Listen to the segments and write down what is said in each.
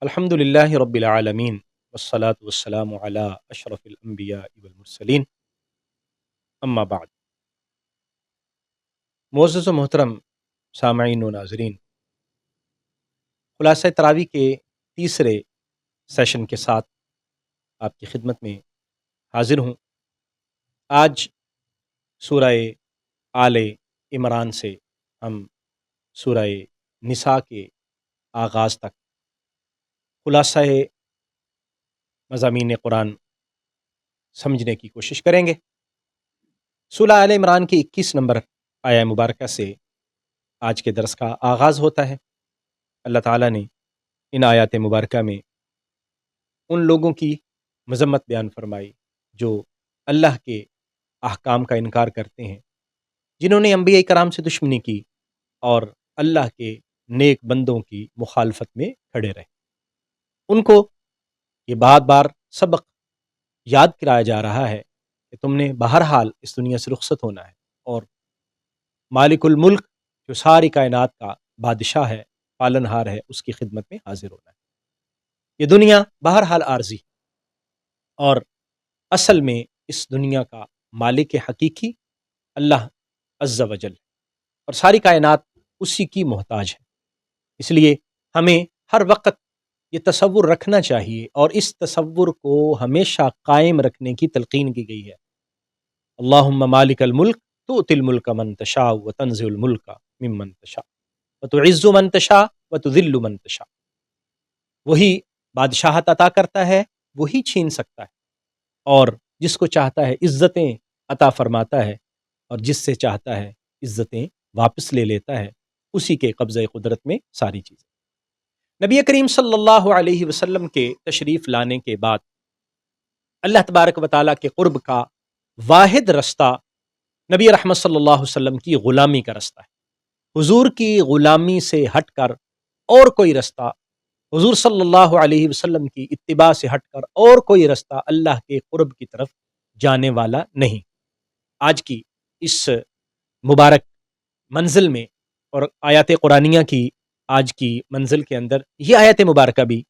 الحمد للہ رب العالمین والصلاة والسلام علی اشرف الانبیاء والمرسلین اما بعد۔ معزز و محترم سامعین و ناظرین، خلاصہ تراویح کے تیسرے سیشن کے ساتھ آپ کی خدمت میں حاضر ہوں۔ آج سورہ آل عمران سے ہم سورہ نساء کے آغاز تک خلاصہ مضامین قرآن سمجھنے کی کوشش کریں گے۔ سورہ آل عمران کی 21 نمبر آیہ مبارکہ سے آج کے درس کا آغاز ہوتا ہے۔ اللہ تعالیٰ نے ان آیات مبارکہ میں ان لوگوں کی مذمت بیان فرمائی جو اللہ کے احکام کا انکار کرتے ہیں، جنہوں نے انبیاء کرام سے دشمنی کی اور اللہ کے نیک بندوں کی مخالفت میں کھڑے رہے۔ ان کو یہ بار بار سبق یاد کرایا جا رہا ہے کہ تم نے بہرحال اس دنیا سے رخصت ہونا ہے اور مالک الملک جو ساری کائنات کا بادشاہ ہے، پالن ہار ہے، اس کی خدمت میں حاضر ہونا ہے۔ یہ دنیا بہرحال عارضی اور اصل میں اس دنیا کا مالک حقیقی اللہ عز و جل اور ساری کائنات اسی کی محتاج ہے۔ اس لیے ہمیں ہر وقت یہ تصور رکھنا چاہیے اور اس تصور کو ہمیشہ قائم رکھنے کی تلقین کی گئی ہے۔ اللہم مالک الملک تؤتی الملک من تشاء وتنزع الملک ممن تشاء وتعز من تشاء وتذل من تشاء۔ وہی بادشاہت عطا کرتا ہے، وہی چھین سکتا ہے، اور جس کو چاہتا ہے عزتیں عطا فرماتا ہے اور جس سے چاہتا ہے عزتیں واپس لے لیتا ہے۔ اسی کے قبضہ قدرت میں ساری چیزیں۔ نبی کریم صلی اللہ علیہ وسلم کے تشریف لانے کے بعد اللہ تبارک و تعالیٰ کے قرب کا واحد رستہ نبی رحمت صلی اللہ علیہ وسلم کی غلامی کا رستہ ہے۔ حضور کی غلامی سے ہٹ کر اور کوئی رستہ، حضور صلی اللہ علیہ وسلم کی اتباع سے ہٹ کر اور کوئی رستہ اللہ کے قرب کی طرف جانے والا نہیں۔ آج کی اس مبارک منزل میں اور آیات قرآنیہ کی آج کی منزل کے اندر یہ آیت مبارکہ بھی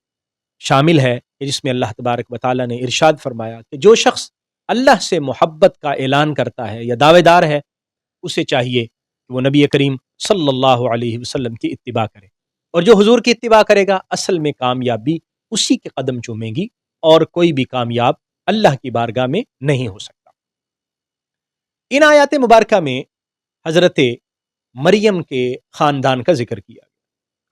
شامل ہے کہ جس میں اللہ تبارک و تعالیٰ نے ارشاد فرمایا کہ جو شخص اللہ سے محبت کا اعلان کرتا ہے یا دعوے دار ہے، اسے چاہیے کہ وہ نبی کریم صلی اللہ علیہ وسلم کی اتباع کرے، اور جو حضور کی اتباع کرے گا اصل میں کامیابی اسی کے قدم چومے گی، اور کوئی بھی کامیاب اللہ کی بارگاہ میں نہیں ہو سکتا۔ ان آیات مبارکہ میں حضرت مریم کے خاندان کا ذکر کیا گیا،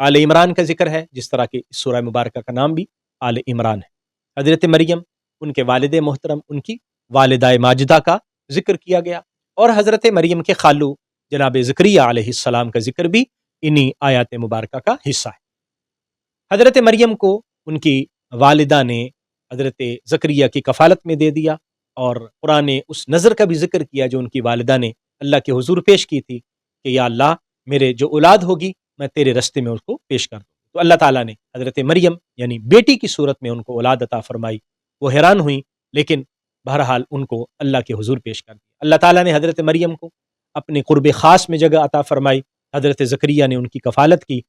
آل عمران کا ذکر ہے، جس طرح کہ اس سورہ مبارکہ کا نام بھی آل عمران ہے۔ حضرت مریم، ان کے والد محترم، ان کی والدہ ماجدہ کا ذکر کیا گیا، اور حضرت مریم کے خالو جناب زکریا علیہ السلام کا ذکر بھی انہی آیات مبارکہ کا حصہ ہے۔ حضرت مریم کو ان کی والدہ نے حضرت زکریا کی کفالت میں دے دیا، اور قرآن نے اس نظر کا بھی ذکر کیا جو ان کی والدہ نے اللہ کے حضور پیش کی تھی کہ یا اللہ، میرے جو اولاد ہوگی میں تیرے رستے میں اس کو پیش کر دوں۔ تو اللہ تعالیٰ نے حضرت مریم یعنی بیٹی کی صورت میں ان کو اولاد عطا فرمائی۔ وہ حیران ہوئی، لیکن بہرحال ان کو اللہ کے حضور پیش کر دیا۔ اللہ تعالیٰ نے حضرت مریم کو اپنے قرب خاص میں جگہ عطا فرمائی، حضرت زکریا نے ان کی کفالت کی،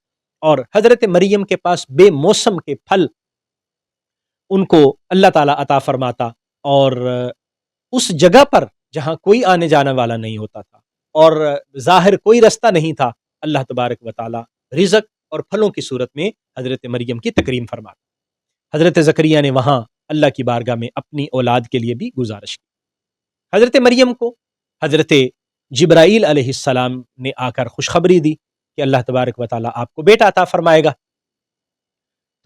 اور حضرت مریم کے پاس بے موسم کے پھل ان کو اللہ تعالیٰ عطا فرماتا، اور اس جگہ پر جہاں کوئی آنے جانے والا نہیں ہوتا تھا اور ظاہر کوئی رستہ نہیں تھا، اللہ تبارک و تعالیٰ رزق اور پھلوں کی صورت میں حضرت مریم کی تکریم فرماتا۔ حضرت زکریا نے وہاں اللہ کی بارگاہ میں اپنی اولاد کے لیے بھی گزارش کی۔ حضرت مریم کو حضرت جبرائیل علیہ السلام نے آ کر خوشخبری دی کہ اللہ تبارک و تعالیٰ آپ کو بیٹا عطا فرمائے گا۔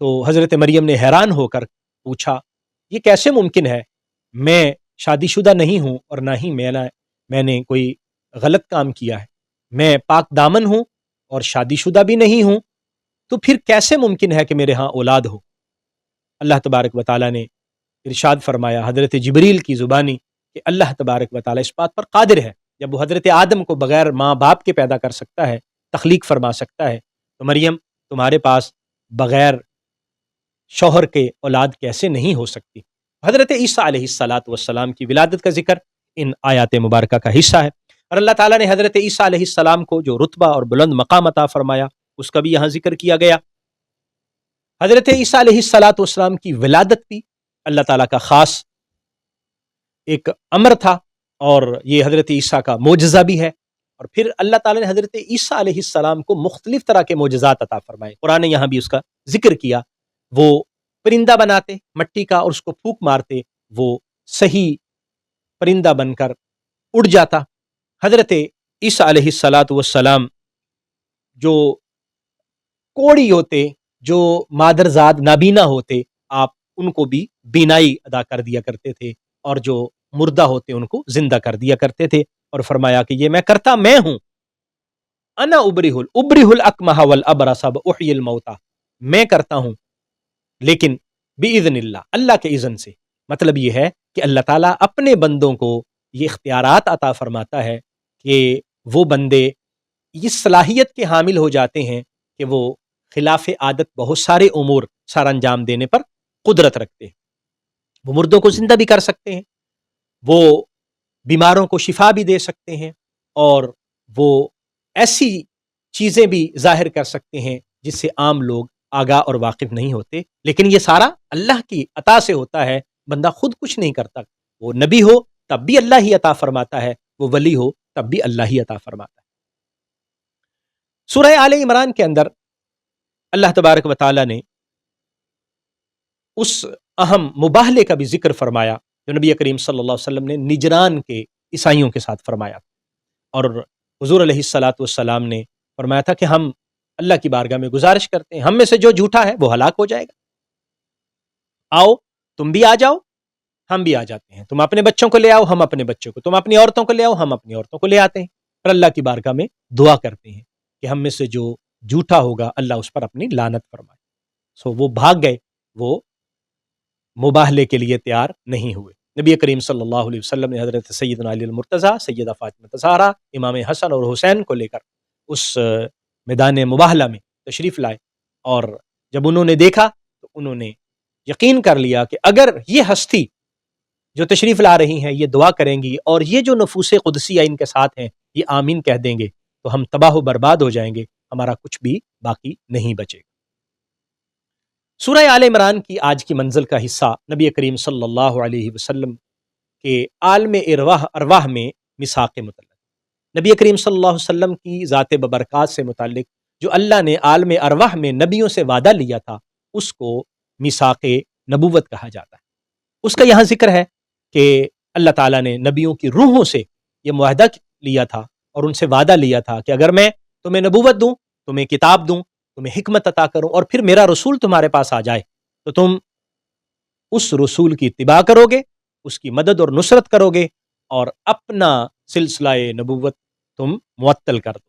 تو حضرت مریم نے حیران ہو کر پوچھا، یہ کیسے ممکن ہے؟ میں شادی شدہ نہیں ہوں، اور نہ ہی میں نے کوئی غلط کام کیا ہے، میں پاک دامن ہوں اور شادی شدہ بھی نہیں ہوں، تو پھر کیسے ممکن ہے کہ میرے ہاں اولاد ہو؟ اللہ تبارک و تعالیٰ نے ارشاد فرمایا حضرت جبریل کی زبانی کہ اللہ تبارک و تعالیٰ اس بات پر قادر ہے، جب وہ حضرت آدم کو بغیر ماں باپ کے پیدا کر سکتا ہے، تخلیق فرما سکتا ہے، تو مریم تمہارے پاس بغیر شوہر کے اولاد کیسے نہیں ہو سکتی؟ حضرت عیسیٰ علیہ السلام کی ولادت کا ذکر ان آیات مبارکہ کا حصہ ہے، اور اللہ تعالیٰ نے حضرت عیسیٰ علیہ السلام کو جو رتبہ اور بلند مقام عطا فرمایا اس کا بھی یہاں ذکر کیا گیا۔ حضرت عیسیٰ علیہ الصلاۃ والسلام کی ولادت بھی اللہ تعالیٰ کا خاص ایک امر تھا، اور یہ حضرت عیسیٰ کا معجزہ بھی ہے۔ اور پھر اللہ تعالیٰ نے حضرت عیسیٰ علیہ السلام کو مختلف طرح کے معجزات عطا فرمائے، قرآن نے یہاں بھی اس کا ذکر کیا۔ وہ پرندہ بناتے مٹی کا اور اس کو پھونک مارتے، وہ صحیح پرندہ بن کر اڑ جاتا۔ حضرت عیسیٰ علیہ الصلاۃ والسلام جو کوڑی ہوتے، جو مادرزاد نابینا ہوتے، آپ ان کو بھی بینائی ادا کر دیا کرتے تھے، اور جو مردہ ہوتے ان کو زندہ کر دیا کرتے تھے، اور فرمایا کہ یہ میں ہوں، انا ابرہ الاکمہ والابرص واحیی الموتى، میں کرتا ہوں لیکن باذن اللہ کے اذن سے۔ مطلب یہ ہے کہ اللہ تعالیٰ اپنے بندوں کو یہ اختیارات عطا فرماتا ہے کہ وہ بندے اس صلاحیت کے حامل ہو جاتے ہیں کہ وہ خلاف عادت بہت سارے امور سر انجام دینے پر قدرت رکھتے ہیں۔ وہ مردوں کو زندہ بھی کر سکتے ہیں، وہ بیماروں کو شفا بھی دے سکتے ہیں، اور وہ ایسی چیزیں بھی ظاہر کر سکتے ہیں جس سے عام لوگ آگاہ اور واقف نہیں ہوتے، لیکن یہ سارا اللہ کی عطا سے ہوتا ہے، بندہ خود کچھ نہیں کرتا۔ وہ نبی ہو تب بھی اللہ ہی عطا فرماتا ہے، وہ ولی ہو تب بھی اللہ ہی عطا فرماتا ہے۔ سورہ آل عمران کے اندر اللہ تبارک و تعالیٰ نے اس اہم مباہلے کا بھی ذکر فرمایا جو نبی کریم صلی اللہ علیہ وسلم نے نجران کے عیسائیوں کے ساتھ فرمایا، اور حضور علیہ الصلاۃ والسلام نے فرمایا تھا کہ ہم اللہ کی بارگاہ میں گزارش کرتے ہیں، ہم میں سے جو جھوٹا ہے وہ ہلاک ہو جائے گا، آؤ تم بھی آ جاؤ، ہم بھی آ جاتے ہیں، تم اپنے بچوں کو لے آؤ، ہم اپنے بچوں کو، تم اپنی عورتوں کو لے آؤ، ہم اپنی عورتوں کو لے آتے ہیں، پر اللہ کی بارگاہ میں دعا کرتے ہیں کہ ہم میں سے جو جھوٹا ہوگا اللہ اس پر اپنی لعنت فرمائے۔ وہ بھاگ گئے، وہ مباہلے کے لیے تیار نہیں ہوئے۔ نبی کریم صلی اللہ علیہ وسلم نے حضرت سیدنا علی المرتضیٰ، سیدہ فاطمہ زہرا، امام حسن اور حسین کو لے کر اس میدان مباہلہ میں تشریف لائے، اور جب انہوں نے دیکھا تو انہوں نے یقین کر لیا کہ اگر یہ ہستی جو تشریف لا رہی ہیں یہ دعا کریں گی اور یہ جو نفوس قدسیہ ان کے ساتھ ہیں یہ آمین کہہ دیں گے تو ہم تباہ و برباد ہو جائیں گے، ہمارا کچھ بھی باقی نہیں بچے گا۔ سورہ آل عمران کی آج کی منزل کا حصہ نبی کریم صلی اللہ علیہ وسلم کے عالم ارواح میں میثاق متعلق، نبی کریم صلی اللہ علیہ وسلم کی ذات ببرکات سے متعلق جو اللہ نے عالم ارواح میں نبیوں سے وعدہ لیا تھا اس کو میثاق نبوت کہا جاتا ہے۔ اس کا یہاں ذکر ہے کہ اللہ تعالیٰ نے نبیوں کی روحوں سے یہ معاہدہ لیا تھا اور ان سے وعدہ لیا تھا کہ اگر میں تمہیں نبوت دوں، تمہیں کتاب دوں، تمہیں حکمت عطا کروں، اور پھر میرا رسول تمہارے پاس آ جائے تو تم اس رسول کی اتباع کرو گے، اس کی مدد اور نصرت کرو گے، اور اپنا سلسلہ نبوت تم معطل کر دو۔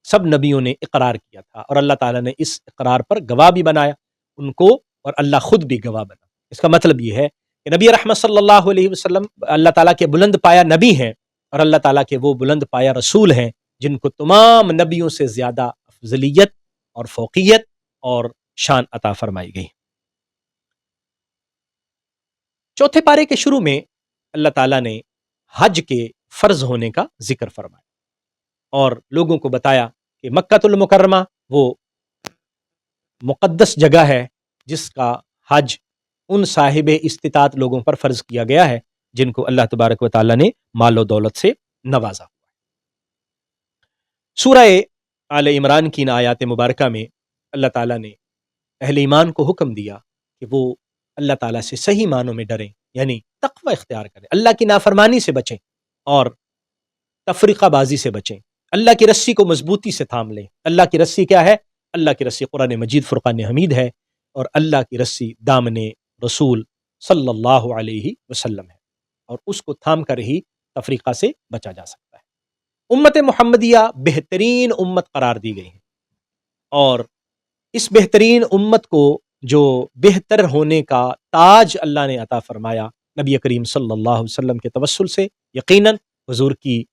سب نبیوں نے اقرار کیا تھا اور اللہ تعالیٰ نے اس اقرار پر گواہ بھی بنایا ان کو، اور اللہ خود بھی گواہ بنا۔ اس کا مطلب یہ ہے کہ نبی رحمت صلی اللہ علیہ وسلم اللہ تعالیٰ کے بلند پایا نبی ہیں، اور اللہ تعالیٰ کے وہ بلند پایا رسول ہیں جن کو تمام نبیوں سے زیادہ افضلیت اور فوقیت اور شان عطا فرمائی گئی۔ چوتھے پارے کے شروع میں اللہ تعالیٰ نے حج کے فرض ہونے کا ذکر فرمایا اور لوگوں کو بتایا کہ مکہ المکرمہ وہ مقدس جگہ ہے جس کا حج ان صاحب استطاعت لوگوں پر فرض کیا گیا ہے جن کو اللہ تبارک و تعالیٰ نے مال و دولت سے نوازا ہوا ہے۔ سورہ آل عمران کی ان آیات مبارکہ میں اللہ تعالیٰ نے اہل ایمان کو حکم دیا کہ وہ اللہ تعالیٰ سے صحیح معنوں میں ڈریں، یعنی تقوی اختیار کریں، اللہ کی نافرمانی سے بچیں اور تفرقہ بازی سے بچیں، اللہ کی رسی کو مضبوطی سے تھام لیں۔ اللہ کی رسی کیا ہے؟ اللہ کی رسی قرآن مجید فرقان حمید ہے، اور اللہ کی رسی دامن رسول صلی اللہ علیہ وسلم ہے، اور اس کو تھام کر ہی تفریقہ سے بچا جا سکتا ہے۔ امت محمدیہ بہترین امت قرار دی گئی ہے، اور اس بہترین امت کو جو بہتر ہونے کا تاج اللہ نے عطا فرمایا نبی کریم صلی اللہ علیہ وسلم کے توسل سے، یقیناً حضور کی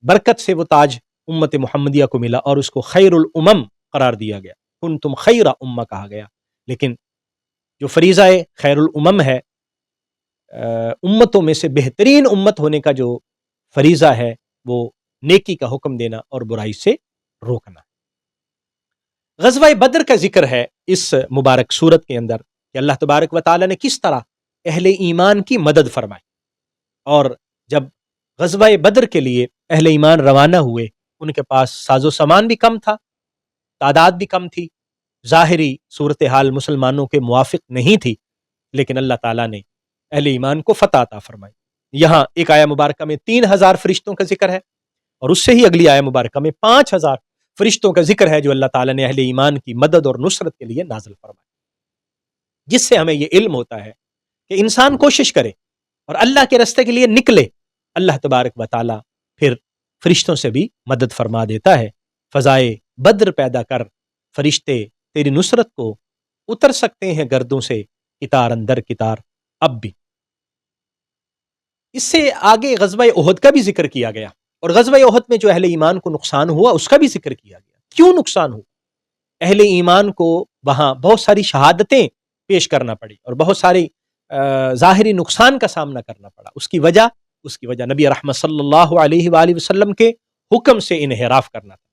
برکت سے وہ تاج امت محمدیہ کو ملا اور اس کو خیر الامم قرار دیا گیا، کنتم خیر امہ کہا گیا۔ لیکن جو فریضہ خیر الامم ہے، امتوں میں سے بہترین امت ہونے کا جو فریضہ ہے وہ نیکی کا حکم دینا اور برائی سے روکنا۔ غزوہ بدر کا ذکر ہے اس مبارک صورت کے اندر کہ اللہ تبارک و تعالیٰ نے کس طرح اہل ایمان کی مدد فرمائی، اور جب غزوہ بدر کے لیے اہل ایمان روانہ ہوئے ان کے پاس ساز و سامان بھی کم تھا، تعداد بھی کم تھی، ظاہری صورتحال مسلمانوں کے موافق نہیں تھی، لیکن اللہ تعالیٰ نے اہل ایمان کو فتح عطا فرمائی۔ یہاں ایک آیہ مبارکہ میں 3000 فرشتوں کا ذکر ہے، اور اس سے ہی اگلی آیہ مبارکہ میں 5000 فرشتوں کا ذکر ہے جو اللہ تعالیٰ نے اہل ایمان کی مدد اور نصرت کے لیے نازل فرمائے، جس سے ہمیں یہ علم ہوتا ہے کہ انسان کوشش کرے اور اللہ کے راستے کے لیے نکلے، اللہ تبارک و تعالیٰ پھر فرشتوں سے بھی مدد فرما دیتا ہے۔ فضائے بدر پیدا کر، فرشتے تیری نصرت کو اتر سکتے ہیں گردوں سے کتار اندر کتار اب بھی۔ اس سے آگے غزوہ احد کا بھی ذکر کیا گیا، اور غزوہ احد میں جو اہل ایمان کو نقصان ہوا اس کا بھی ذکر کیا گیا۔ کیوں نقصان ہوا؟ اہل ایمان کو وہاں بہت ساری شہادتیں پیش کرنا پڑی اور بہت ساری ظاہری نقصان کا سامنا کرنا پڑا۔ اس کی وجہ نبی رحمت صلی اللہ علیہ وآلہ وسلم کے حکم سے انحراف کرنا تھا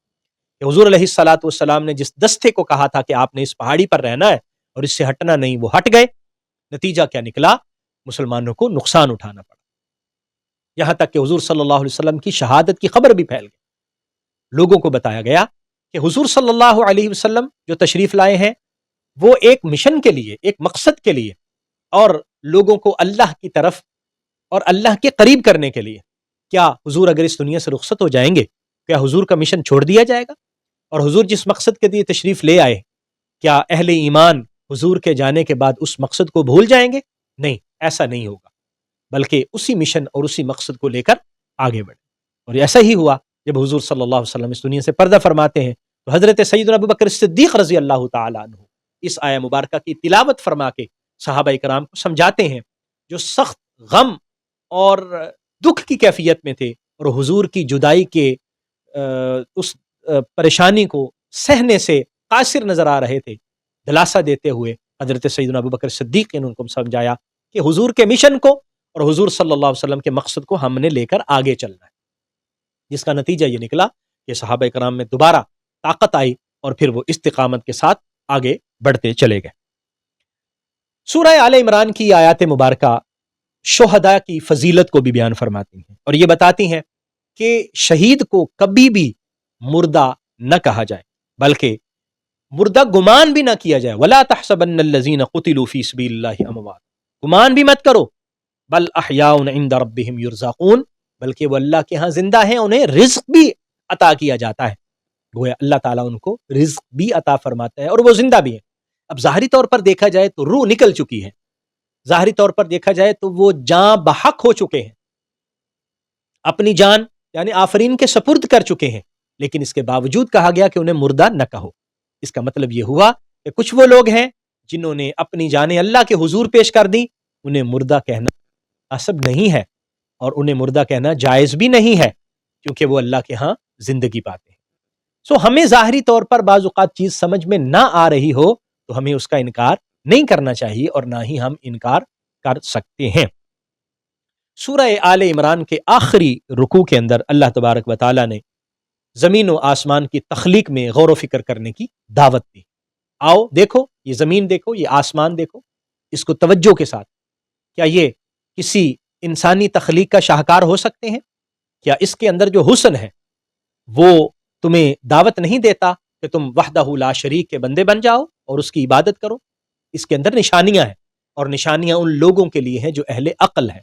کہ حضور علیہ الصلاۃ والسلام نے جس دستے کو کہا تھا کہ آپ نے اس پہاڑی پر رہنا ہے اور اس سے ہٹنا نہیں، وہ ہٹ گئے۔ نتیجہ کیا نکلا؟ مسلمانوں کو نقصان اٹھانا پڑا، یہاں تک کہ حضور صلی اللہ علیہ وسلم کی شہادت کی خبر بھی پھیل گئی۔ لوگوں کو بتایا گیا کہ حضور صلی اللہ علیہ وسلم جو تشریف لائے ہیں وہ ایک مشن کے لیے، ایک مقصد کے لیے، اور لوگوں کو اللہ کی طرف اور اللہ کے قریب کرنے کے لیے۔ کیا حضور اگر اس دنیا سے رخصت ہو جائیں گے، کیا حضور کا مشن چھوڑ دیا جائے گا؟ اور حضور جس مقصد کے لیے تشریف لے آئے، کیا اہل ایمان حضور کے جانے کے بعد اس مقصد کو بھول جائیں گے؟ نہیں، ایسا نہیں ہوگا، بلکہ اسی مشن اور اسی مقصد کو لے کر آگے بڑھے۔ اور ایسا ہی ہوا جب حضور صلی اللہ علیہ وسلم اس دنیا سے پردہ فرماتے ہیں تو حضرت سیدنا ابوبکر صدیق رضی اللہ تعالیٰ عنہ اس آیہ مبارکہ کی تلاوت فرما کے صحابہ کرام کو سمجھاتے ہیں، جو سخت غم اور دکھ کی کیفیت میں تھے اور حضور کی جدائی کے اس پریشانی کو سہنے سے قاصر نظر آ رہے تھے، دلاسا دیتے ہوئے حضرت سیدنا ابوبکر صدیق نے ان کو سمجھایا کہ حضور کے مشن کو اور حضور صلی اللہ علیہ وسلم کے مقصد کو ہم نے لے کر آگے چلنا ہے، جس کا نتیجہ یہ نکلا کہ صحابہ کرام میں دوبارہ طاقت آئی اور پھر وہ استقامت کے ساتھ آگے بڑھتے چلے گئے۔ سورہ آل عمران کی آیات مبارکہ شہداء کی فضیلت کو بھی بیان فرماتی ہیں اور یہ بتاتی ہیں کہ شہید کو کبھی بھی مردہ نہ کہا جائے، بلکہ مردہ گمان بھی نہ کیا جائے۔ وَلَا تَحْسَبَنَّ الَّذِينَ قُتِلُوا فِي سَبِيلِ اللَّهِ أَمْوَاتٌ، گمان بھی مت کرو، بل احیاء عند ربهم یرزقون، بلکہ وہ اللہ کے ہاں زندہ ہیں، انہیں رزق بھی عطا کیا جاتا ہے۔ گویا اللہ تعالیٰ ان کو رزق بھی عطا فرماتا ہے اور وہ زندہ بھی ہیں۔ اب ظاہری طور پر دیکھا جائے تو روح نکل چکی ہے، ظاہری طور پر دیکھا جائے تو وہ جاں بحق ہو چکے ہیں، اپنی جان یعنی آفرین کے سپرد کر چکے ہیں، لیکن اس کے باوجود کہا گیا کہ انہیں مردہ نہ کہو۔ اس کا مطلب یہ ہوا کہ کچھ وہ لوگ ہیں جنہوں نے اپنی جانیں اللہ کے حضور پیش کر دی، انہیں مردہ کہنا مناسب نہیں ہے اور انہیں مردہ کہنا جائز بھی نہیں ہے، کیونکہ وہ اللہ کے ہاں زندگی پاتے ہیں۔ ہمیں ظاہری طور پر بعض اوقات چیز سمجھ میں نہ آ رہی ہو تو ہمیں اس کا انکار نہیں کرنا چاہیے اور نہ ہی ہم انکار کر سکتے ہیں۔ سورہ آل عمران کے آخری رکوع کے اندر اللہ تبارک و تعالیٰ نے زمین و آسمان کی تخلیق میں غور و فکر کرنے کی دعوت دی۔ آؤ دیکھو، یہ زمین دیکھو، یہ آسمان دیکھو، اس کو توجہ کے ساتھ۔ کیا یہ کسی انسانی تخلیق کا شاہکار ہو سکتے ہیں؟ کیا اس کے اندر جو حسن ہے وہ تمہیں دعوت نہیں دیتا کہ تم وحدہ لا شریک کے بندے بن جاؤ اور اس کی عبادت کرو؟ اس کے اندر نشانیاں ہیں، اور نشانیاں ان لوگوں کے لیے ہیں جو اہل عقل ہیں،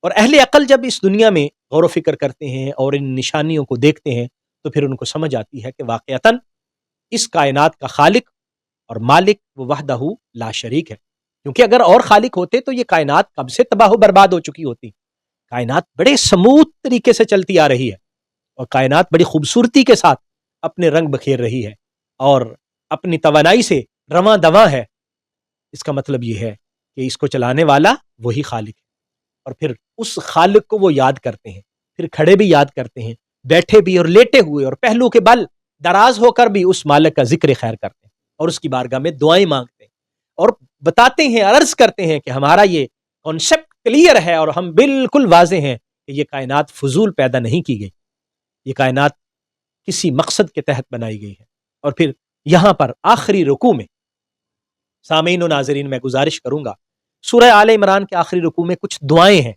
اور اہل عقل جب اس دنیا میں غور و فکر کرتے ہیں اور ان نشانیوں کو دیکھتے ہیں تو پھر ان کو سمجھ آتی ہے کہ واقعتاً اس کائنات کا خالق اور مالک وہ وحدہ لا شریک ہے، کیونکہ اگر اور خالق ہوتے تو یہ کائنات کب سے تباہ و برباد ہو چکی ہوتی۔ کائنات بڑے سموتھ طریقے سے چلتی آ رہی ہے اور کائنات بڑی خوبصورتی کے ساتھ اپنے رنگ بکھیر رہی ہے اور اپنی توانائی سے رواں دواں ہے۔ اس کا مطلب یہ ہے کہ اس کو چلانے والا وہی خالق ہے، اور پھر اس خالق کو وہ یاد کرتے ہیں، پھر کھڑے بھی یاد کرتے ہیں، بیٹھے بھی اور لیٹے ہوئے اور پہلو کے بل دراز ہو کر بھی اس مالک کا ذکر خیر کرتے ہیں اور اس کی بارگاہ میں دعائیں مانگتے ہیں اور بتاتے ہیں، عرض کرتے ہیں کہ ہمارا یہ کانسیپٹ کلیئر ہے اور ہم بالکل واضح ہیں کہ یہ کائنات فضول پیدا نہیں کی گئی، یہ کائنات کسی مقصد کے تحت بنائی گئی ہے۔ اور پھر یہاں پر آخری رکوع میں سامعین و ناظرین میں گزارش کروں گا، سورہ آل عمران کے آخری رکوع میں کچھ دعائیں ہیں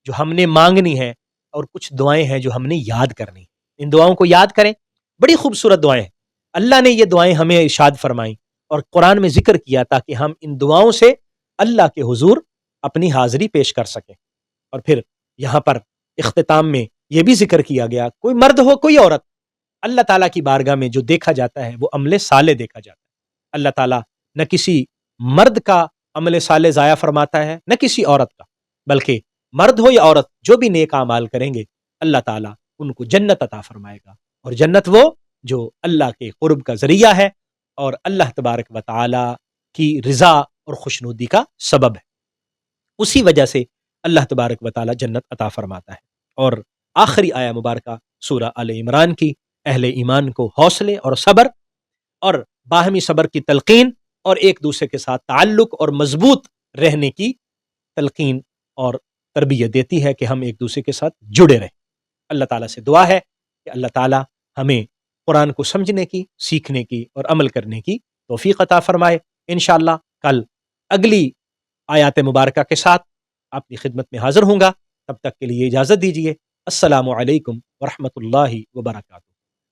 جو ہم نے مانگنی ہیں، اور کچھ دعائیں ہیں جو ہم نے یاد کرنی. ان دعاؤں کو یاد کریں، بڑی خوبصورت دعائیں ہیں. اللہ نے یہ دعائیں ہمیں ارشاد فرمائیں اور قرآن میں ذکر کیا تاکہ ہم ان دعاؤں سے اللہ کے حضور اپنی حاضری پیش کر سکیں. اور پھر یہاں پر اختتام میں یہ بھی ذکر کیا گیا، کوئی مرد ہو کوئی عورت، اللہ تعالیٰ کی بارگاہ میں جو دیکھا جاتا ہے وہ عمل صالح دیکھا جاتا ہے. اللہ تعالیٰ نہ کسی مرد کا عمل صالح ضائع فرماتا ہے نہ کسی عورت کا، بلکہ مرد ہو یا عورت جو بھی نیک اعمال کریں گے اللہ تعالیٰ ان کو جنت عطا فرمائے گا. اور جنت وہ جو اللہ کے قرب کا ذریعہ ہے اور اللہ تبارک و تعالیٰ کی رضا اور خوشنودی کا سبب ہے. اسی وجہ سے اللہ تبارک و تعالیٰ جنت عطا فرماتا ہے. اور آخری آیہ مبارکہ سورہ آل عمران کی اہل ایمان کو حوصلے اور صبر اور باہمی صبر کی تلقین اور ایک دوسرے کے ساتھ تعلق اور مضبوط رہنے کی تلقین اور تربیت دیتی ہے کہ ہم ایک دوسرے کے ساتھ جڑے رہیں. اللہ تعالیٰ سے دعا ہے کہ اللہ تعالیٰ ہمیں قرآن کو سمجھنے کی، سیکھنے کی اور عمل کرنے کی توفیق عطا فرمائے. انشاءاللہ کل اگلی آیات مبارکہ کے ساتھ آپ کی خدمت میں حاضر ہوں گا. تب تک کے لیے اجازت دیجیے. السلام علیکم ورحمۃ اللہ وبرکاتہ.